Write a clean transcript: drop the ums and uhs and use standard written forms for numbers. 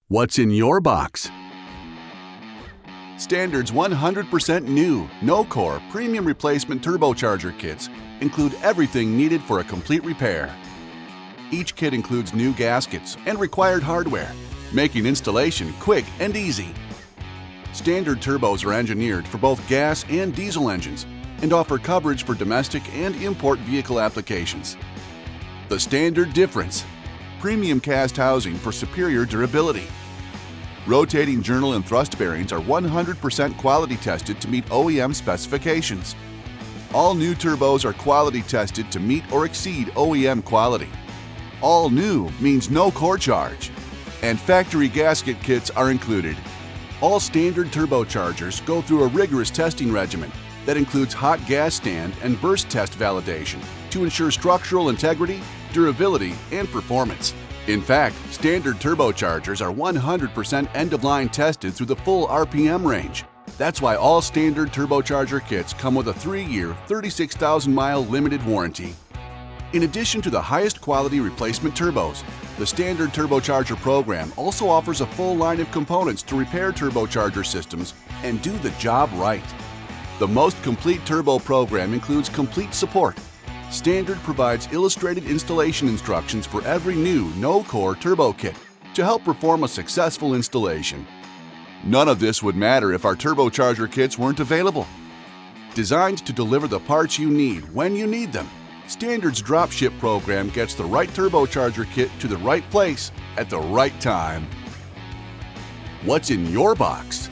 What's in your box? Standard's 100% new, no-core, premium replacement turbocharger kits include everything needed for a complete repair. Each kit includes new gaskets and required hardware, making installation quick and easy. Standard turbos are engineered for both gas and diesel engines and offer coverage for domestic and import vehicle applications. The Standard difference: premium cast housing for superior durability. Rotating journal and thrust bearings are 100% quality tested to meet OEM specifications. All new turbos are quality tested to meet or exceed OEM quality. All new means no core charge. And factory gasket kits are included. All Standard turbochargers go through a rigorous testing regimen that includes hot gas stand and burst test validation to ensure structural integrity, durability, and performance. In fact, Standard turbochargers are 100% end-of-line tested through the full RPM range. That's why all Standard turbocharger kits come with a 3-year, 36,000-mile limited warranty. In addition to the highest quality replacement turbos, the Standard turbocharger program also offers a full line of components to repair turbocharger systems and do the job right. The most complete turbo program includes complete support. Standard provides illustrated installation instructions for every new no-core turbo kit to help perform a successful installation. None of this would matter if our turbocharger kits weren't available. Designed to deliver the parts you need when you need them, Standard's dropship program gets the right turbocharger kit to the right place at the right time. What's in your box?